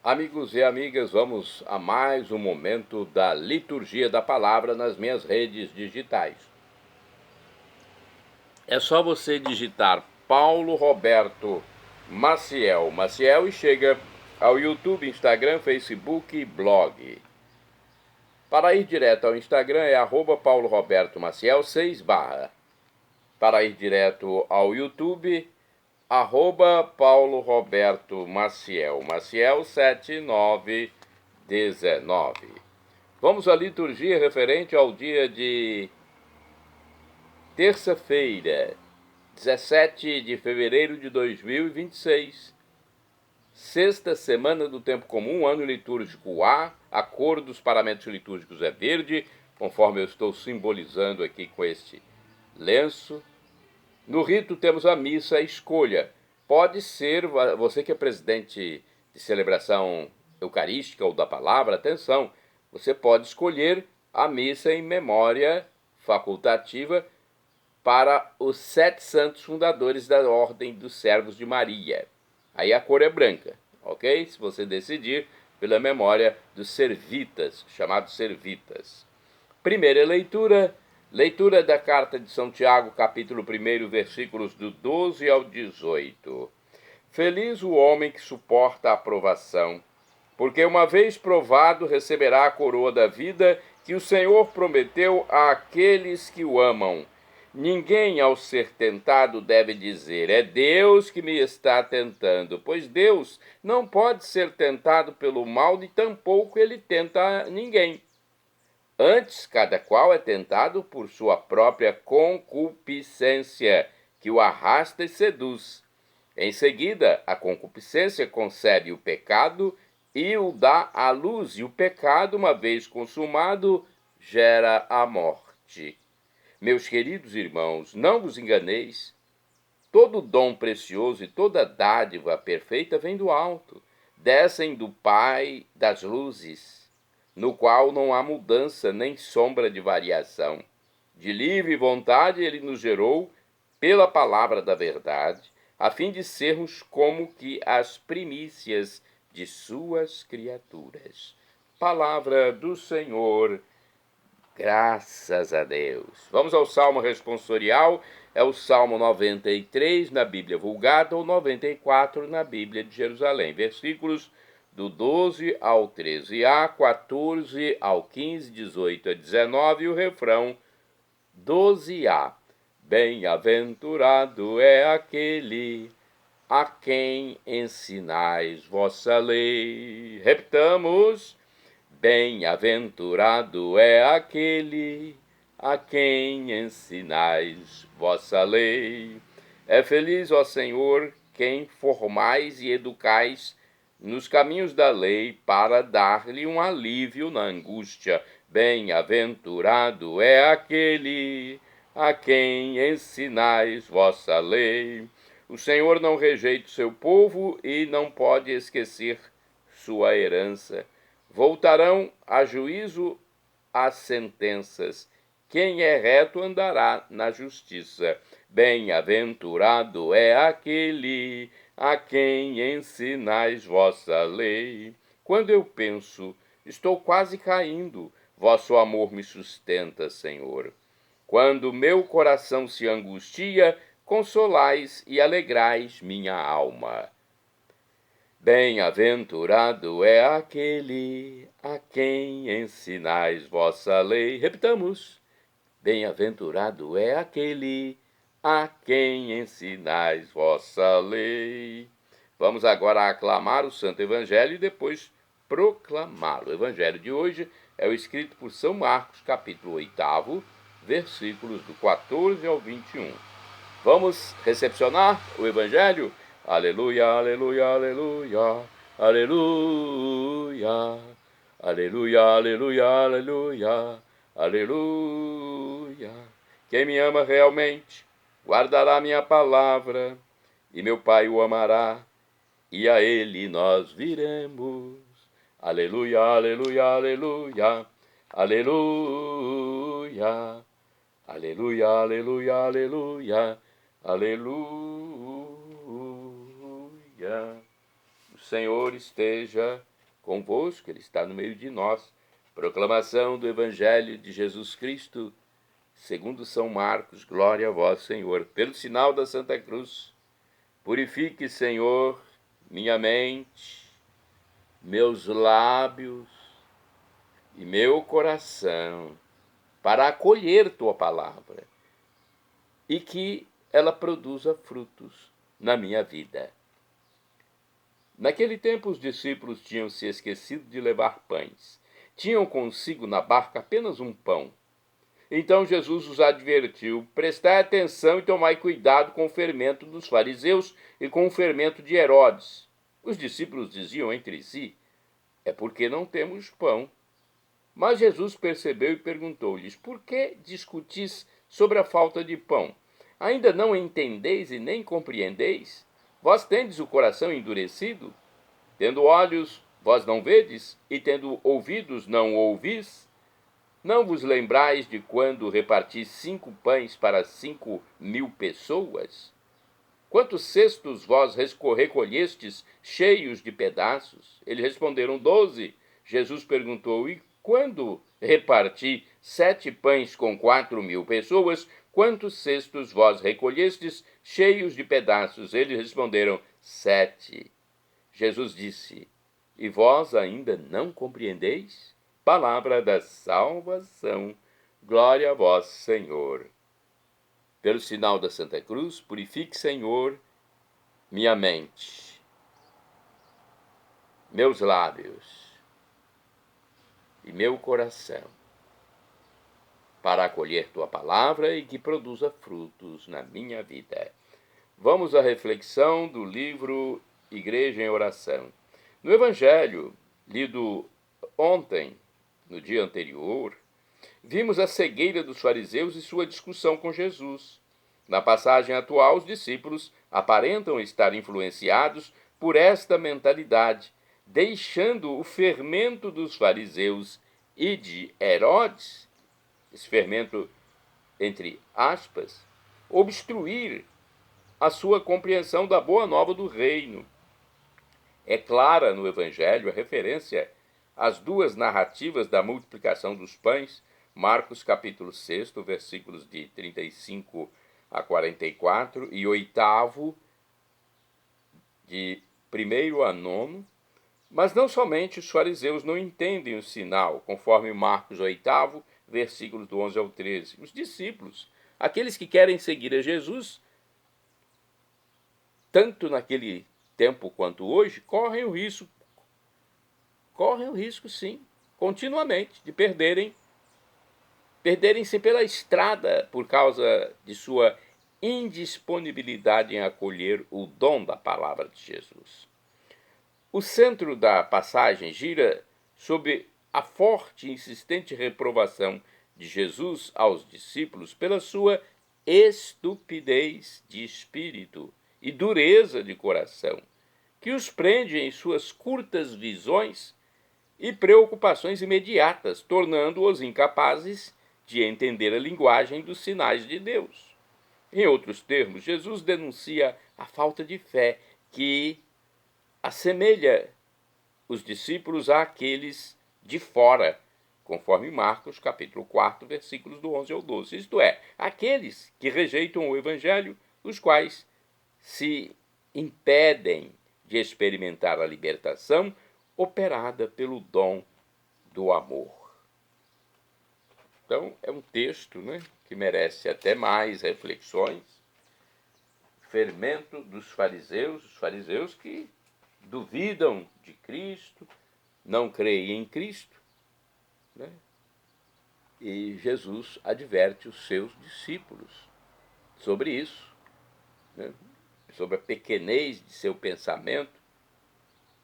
Amigos e amigas, vamos a mais um momento da liturgia da palavra nas minhas redes digitais. É só você digitar Paulo Roberto Maciel e chega ao YouTube, Instagram, Facebook e blog. Para ir direto ao Instagram é @Paulo Roberto Maciel 6 /. Para ir direto ao YouTube, @Paulo Roberto Maciel 7919. Vamos à liturgia referente ao dia de terça-feira, 17 de fevereiro de 2026, sexta semana do tempo comum, ano litúrgico A, a cor dos paramentos litúrgicos é verde, conforme eu estou simbolizando aqui com este lenço. No rito temos a missa, a escolha. Pode ser, você que é presidente de celebração eucarística ou da palavra, atenção, você pode escolher a missa em memória facultativa para os 7 santos fundadores da Ordem dos Servos de Maria. Aí a cor é branca, ok? Se você decidir pela memória dos servitas, chamados servitas. Primeira leitura. Leitura da carta de São Tiago, capítulo 1, versículos do 12 ao 18. Feliz o homem que suporta a provação, porque uma vez provado receberá a coroa da vida que o Senhor prometeu àqueles que o amam. Ninguém, ao ser tentado, deve dizer, é Deus que me está tentando, pois Deus não pode ser tentado pelo mal e tampouco ele tenta ninguém. Antes, cada qual é tentado por sua própria concupiscência, que o arrasta e seduz. Em seguida, a concupiscência concebe o pecado e o dá à luz, e o pecado, uma vez consumado, gera a morte. Meus queridos irmãos, não vos enganeis. Todo dom precioso e toda dádiva perfeita vem do alto, descem do Pai das luzes, no qual não há mudança nem sombra de variação. De livre vontade ele nos gerou pela palavra da verdade, a fim de sermos como que as primícias de suas criaturas. Palavra do Senhor, graças a Deus. Vamos ao Salmo responsorial, é o Salmo 93 na Bíblia Vulgata ou 94 na Bíblia de Jerusalém. Versículos do 12 ao 13a, 14 ao 15, 18 a 19 e o refrão 12a. Bem-aventurado é aquele a quem ensinais vossa lei. Repitamos. Bem-aventurado é aquele a quem ensinais vossa lei. É feliz, ó Senhor, quem formais e educais nos caminhos da lei para dar-lhe um alívio na angústia. Bem-aventurado é aquele a quem ensinais vossa lei. O Senhor não rejeita o seu povo e não pode esquecer sua herança. Voltarão a juízo as sentenças. Quem é reto andará na justiça. Bem-aventurado é aquele a quem ensinais vossa lei. Quando eu penso, estou quase caindo, vosso amor me sustenta, Senhor. Quando meu coração se angustia, consolais e alegrais minha alma. Bem-aventurado é aquele a quem ensinais vossa lei. Repitamos. Bem-aventurado é aquele a quem ensinais vossa lei. Vamos agora aclamar o Santo Evangelho e depois proclamá-lo. O Evangelho de hoje é o escrito por São Marcos, capítulo 8, versículos do 14 ao 21. Vamos recepcionar o Evangelho? Aleluia, aleluia, aleluia, aleluia, aleluia, aleluia, aleluia, aleluia. Quem me ama realmente guardará minha palavra, e meu Pai o amará, e a ele nós viremos. Aleluia, aleluia, aleluia, aleluia, aleluia, aleluia, aleluia, aleluia. O Senhor esteja convosco, Ele está no meio de nós. Proclamação do Evangelho de Jesus Cristo, segundo São Marcos. Glória a vós, Senhor. Pelo sinal da Santa Cruz, purifique, Senhor, minha mente, meus lábios e meu coração, para acolher tua palavra e que ela produza frutos na minha vida. Naquele tempo, os discípulos tinham se esquecido de levar pães. Tinham consigo na barca apenas um pão. Então Jesus os advertiu: prestai atenção e tomai cuidado com o fermento dos fariseus e com o fermento de Herodes. Os discípulos diziam entre si: é porque não temos pão. Mas Jesus percebeu e perguntou-lhes: por que discutis sobre a falta de pão? Ainda não entendeis e nem compreendeis? Vós tendes o coração endurecido? Tendo olhos, vós não vedes? E tendo ouvidos, não ouvis? Não vos lembrais de quando reparti 5 pães para 5.000 pessoas? Quantos cestos vós recolhestes cheios de pedaços? Eles responderam: 12. Jesus perguntou: e quando reparti 7 pães com 4.000 pessoas, quantos cestos vós recolhestes cheios de pedaços? Eles responderam: 7. Jesus disse: e vós ainda não compreendeis? Palavra da salvação. Glória a vós, Senhor. Pelo sinal da Santa Cruz, purifique, Senhor, minha mente, meus lábios e meu coração, para acolher tua palavra e que produza frutos na minha vida. Vamos à reflexão do livro Igreja em Oração. No Evangelho, lido ontem, no dia anterior, vimos a cegueira dos fariseus e sua discussão com Jesus. Na passagem atual, os discípulos aparentam estar influenciados por esta mentalidade, deixando o fermento dos fariseus e de Herodes, esse fermento entre aspas, obstruir a sua compreensão da boa nova do reino. É clara no Evangelho a referência às duas narrativas da multiplicação dos pães, Marcos capítulo 6, versículos de 35 a 44, e 8º, de 1º a 9º, mas não somente os fariseus não entendem o sinal, conforme Marcos 8º, versículos do 11 ao 13. Os discípulos, aqueles que querem seguir a Jesus, tanto naquele tempo quanto hoje, correm o risco sim, continuamente, de perderem-se pela estrada por causa de sua indisponibilidade em acolher o dom da palavra de Jesus. O centro da passagem gira sobre a forte e insistente reprovação de Jesus aos discípulos pela sua estupidez de espírito e dureza de coração, que os prende em suas curtas visões e preocupações imediatas, tornando-os incapazes de entender a linguagem dos sinais de Deus. Em outros termos, Jesus denuncia a falta de fé que assemelha os discípulos àqueles de fora, conforme Marcos capítulo 4, versículos do 11 ao 12. Isto é, aqueles que rejeitam o Evangelho, os quais se impedem de experimentar a libertação operada pelo dom do amor. Então, é um texto, que merece até mais reflexões. Fermento dos fariseus, os fariseus que duvidam de Cristo, não creem em Cristo, E Jesus adverte os seus discípulos sobre isso, sobre a pequenez de seu pensamento.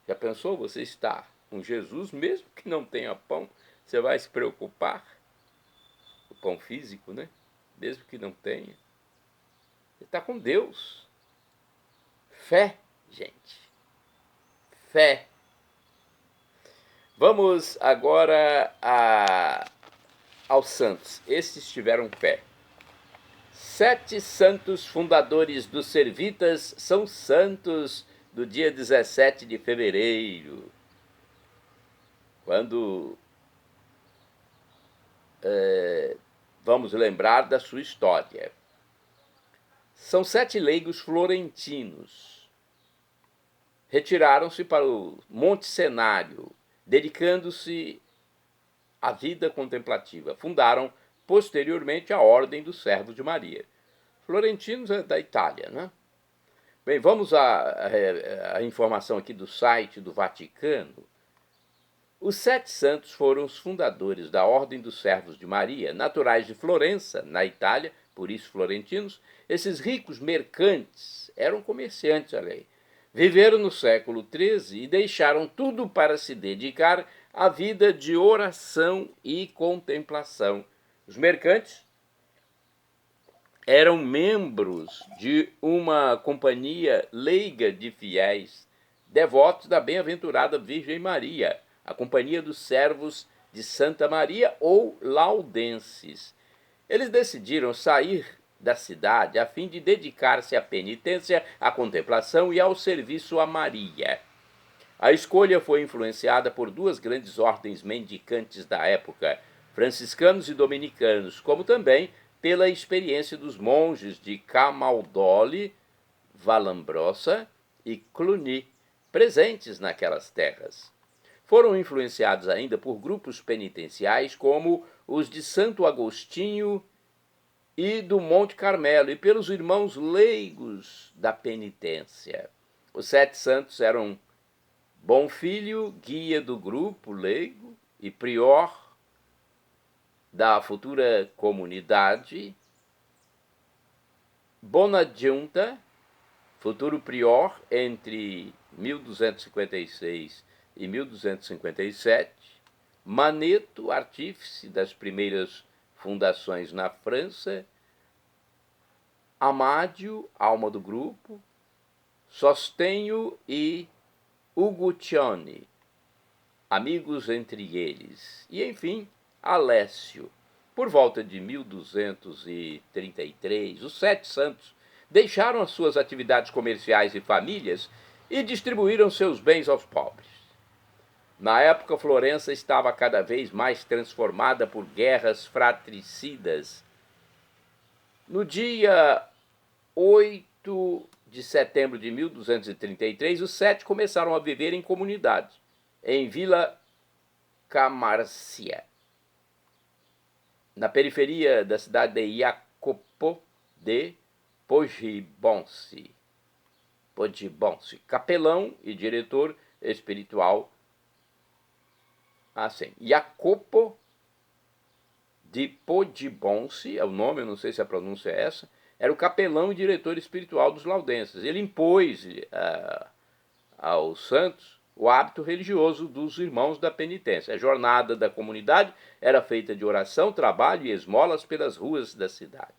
Já pensou? Você está com Jesus, mesmo que não tenha pão, você vai se preocupar? O pão físico, mesmo que não tenha. Você está com Deus. Fé, gente. Fé. Vamos agora aos santos. Estes tiveram fé. 7 santos fundadores dos Servitas são santos do dia 17 de fevereiro. quando vamos lembrar da sua história. São 7 leigos florentinos. Retiraram-se para o Monte Cenário, dedicando-se à vida contemplativa. Fundaram, posteriormente, a Ordem dos Servos de Maria. Florentinos é da Itália, né? Bem, vamos à informação aqui do site do Vaticano. Os 7 santos foram os fundadores da Ordem dos Servos de Maria, naturais de Florença, na Itália, por isso florentinos. Esses ricos mercantes eram comerciantes, olha aí. Viveram no século XIII e deixaram tudo para se dedicar à vida de oração e contemplação. Os mercantes eram membros de uma companhia leiga de fiéis, devotos da bem-aventurada Virgem Maria, a Companhia dos Servos de Santa Maria ou laudenses. Eles decidiram sair da cidade a fim de dedicar-se à penitência, à contemplação e ao serviço a Maria. A escolha foi influenciada por 2 grandes ordens mendicantes da época, franciscanos e dominicanos, como também pela experiência dos monges de Camaldoli, Vallombrosa e Cluny, presentes naquelas terras. Foram influenciados ainda por grupos penitenciais como os de Santo Agostinho e do Monte Carmelo, e pelos irmãos leigos da penitência. Os 7 santos eram Bonfilho, guia do grupo leigo e prior da futura comunidade; Bonadjunta, futuro prior entre 1256 e 1257; Maneto, artífice das primeiras fundações na França; Amádio, alma do grupo; Sostenho e Uguccione, amigos entre eles; e, enfim, Alessio. Por volta de 1233, os 7 santos deixaram as suas atividades comerciais e famílias e distribuíram seus bens aos pobres. Na época, Florença estava cada vez mais transformada por guerras fratricidas. No dia 8 de setembro de 1233, os 7 começaram a viver em comunidade, em Vila Camarcia, na periferia da cidade de Jacopo de Poggibonsi, capelão e diretor espiritual. Jacopo de Poggibonsi é o nome, eu não sei se a pronúncia é essa, era o capelão e diretor espiritual dos laudenses. Ele impôs aos santos o hábito religioso dos irmãos da penitência. A jornada da comunidade era feita de oração, trabalho e esmolas pelas ruas da cidade.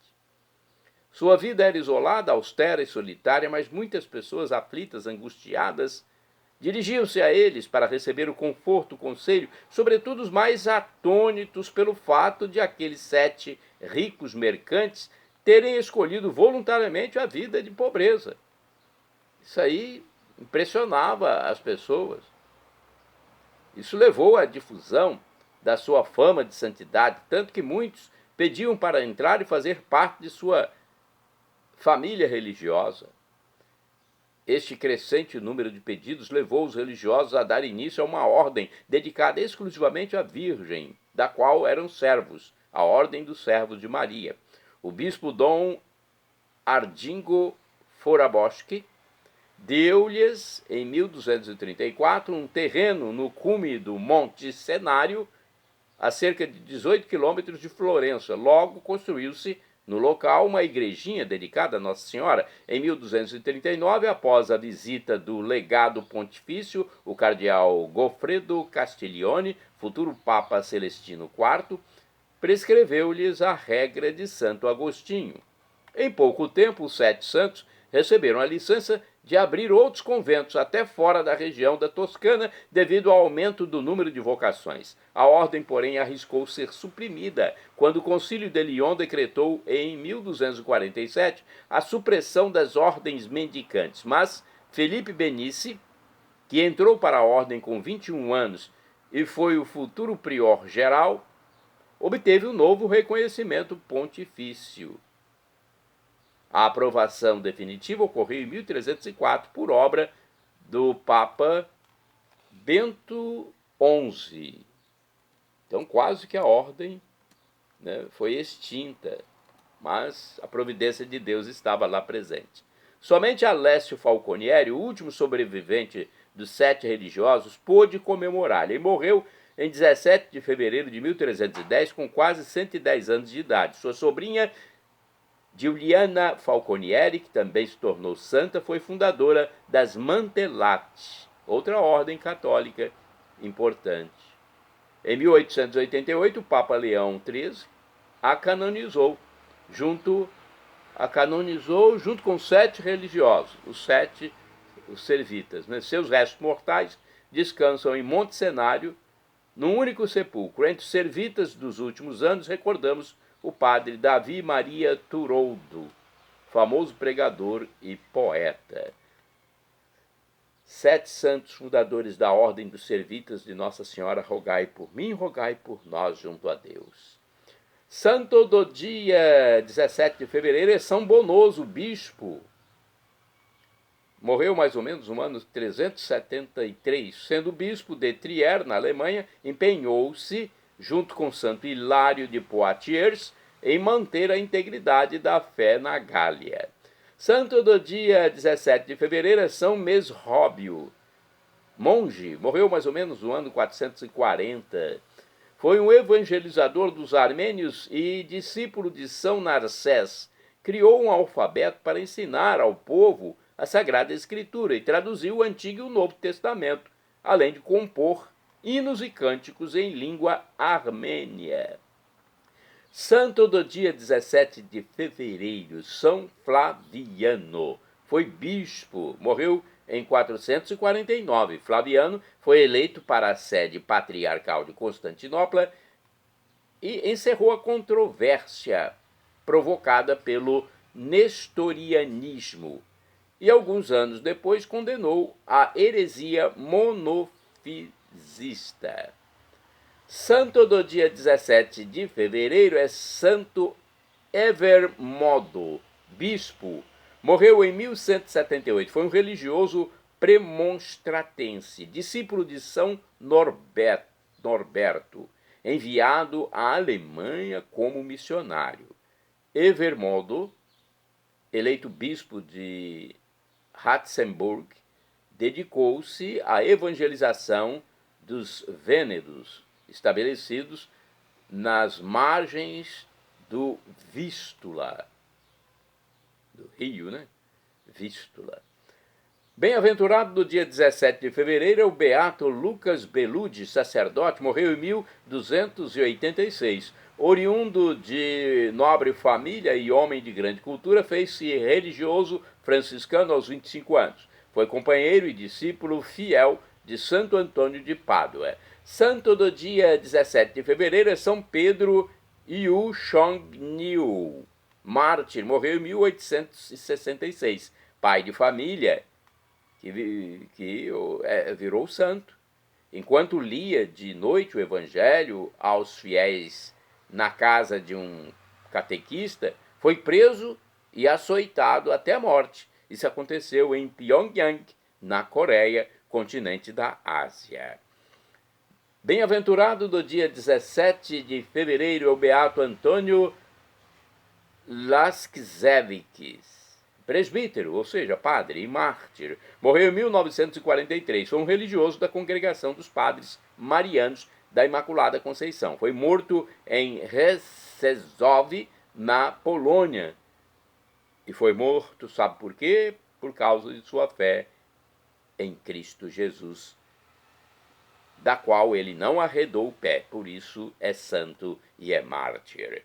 Sua vida era isolada, austera e solitária, mas muitas pessoas aflitas, angustiadas, dirigiam-se a eles para receber o conforto, o conselho, sobretudo os mais atônitos pelo fato de aqueles 7 ricos mercantes terem escolhido voluntariamente a vida de pobreza. Isso aí impressionava as pessoas. Isso levou à difusão da sua fama de santidade, tanto que muitos pediam para entrar e fazer parte de sua família religiosa. Este crescente número de pedidos levou os religiosos a dar início a uma ordem dedicada exclusivamente à Virgem, da qual eram servos, a Ordem dos Servos de Maria. O bispo Dom Ardingo Foraboschi deu-lhes, em 1234, um terreno no cume do Monte Cenário, a cerca de 18 quilômetros de Florença. Logo construiu-se no local uma igrejinha dedicada a Nossa Senhora. Em 1239, após a visita do legado pontifício, o cardeal Goffredo Castiglione, futuro Papa Celestino IV, prescreveu-lhes a regra de Santo Agostinho. Em pouco tempo, os 7 santos receberam a licença de abrir outros conventos até fora da região da Toscana, devido ao aumento do número de vocações. A ordem, porém, arriscou ser suprimida quando o Concílio de Lyon decretou, em 1247, a supressão das ordens mendicantes. Mas Felipe Benice, que entrou para a ordem com 21 anos e foi o futuro prior geral, obteve um novo reconhecimento pontifício. A aprovação definitiva ocorreu em 1304 por obra do Papa Bento XI. Então, quase que a ordem, né, foi extinta, mas a providência de Deus estava lá presente. Somente Alessio Falconieri, o último sobrevivente dos 7 religiosos, pôde comemorar. Ele morreu em 17 de fevereiro de 1310, com quase 110 anos de idade. Sua sobrinha, Giuliana Falconieri, que também se tornou santa, foi fundadora das Mantellati, outra ordem católica importante. Em 1888, o Papa Leão XIII a canonizou junto com 7 religiosos, os servitas. Né? Seus restos mortais descansam em Monte Cenário, num único sepulcro. Entre os servitas dos últimos anos, recordamos o padre Davi Maria Turoldo, famoso pregador e poeta. 7 santos fundadores da Ordem dos Servitas de Nossa Senhora, rogai por mim, rogai por nós junto a Deus. Santo do dia 17 de fevereiro é São Bonoso, bispo. Morreu mais ou menos no ano 373. Sendo bispo de Trier, na Alemanha, empenhou-se, junto com Santo Hilário de Poitiers, em manter a integridade da fé na Gália. Santo do dia 17 de fevereiro é São Mesróbio, monge. Morreu mais ou menos no ano 440. Foi um evangelizador dos armênios e discípulo de São Narcés. Criou um alfabeto para ensinar ao povo a Sagrada Escritura e traduziu o Antigo e o Novo Testamento, além de compor hinos e cânticos em língua armênia. Santo do dia 17 de fevereiro, São Flaviano. Foi bispo, morreu em 449. Flaviano foi eleito para a sede patriarcal de Constantinopla e encerrou a controvérsia provocada pelo nestorianismo. E alguns anos depois condenou a heresia monofisista. Santo do dia 17 de fevereiro é Santo Evermodo, bispo. Morreu em 1178. Foi um religioso premonstratense, discípulo de São Norberto, enviado à Alemanha como missionário. Evermodo, eleito bispo de Ratzenburg, dedicou-se à evangelização dos vênedos, estabelecidos nas margens do Vístula, do rio, né? Vístula. Bem-aventurado do dia 17 de fevereiro é o beato Lucas Beludi, sacerdote, morreu em 1286. Oriundo de nobre família e homem de grande cultura, fez-se religioso franciscano aos 25 anos. Foi companheiro e discípulo fiel de Santo Antônio de Pádua. Santo do dia 17 de fevereiro é São Pedro Yu Chong-niu, mártir, morreu em 1866. Pai de família que virou santo. Enquanto lia de noite o evangelho aos fiéis na casa de um catequista, foi preso e açoitado até a morte. Isso aconteceu em Pyongyang, na Coreia, continente da Ásia. Bem-aventurado do dia 17 de fevereiro é o beato Antônio Laskzevics, presbítero, ou seja, padre e mártir. Morreu em 1943. Foi um religioso da Congregação dos Padres Marianos da Imaculada Conceição. Foi morto em Rzeszów, na Polônia. E foi morto, sabe por quê? Por causa de sua fé em Cristo Jesus, da qual ele não arredou o pé, por isso é santo e é mártir.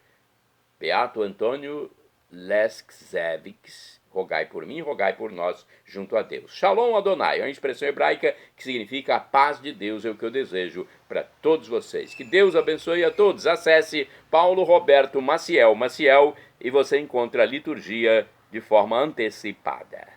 Beato Antônio Laskzevics, rogai por mim, rogai por nós junto a Deus. Shalom Adonai é uma expressão hebraica que significa a paz de Deus, é o que eu desejo para todos vocês. Que Deus abençoe a todos. Acesse Paulo Roberto Maciel, e você encontra a liturgia de forma antecipada.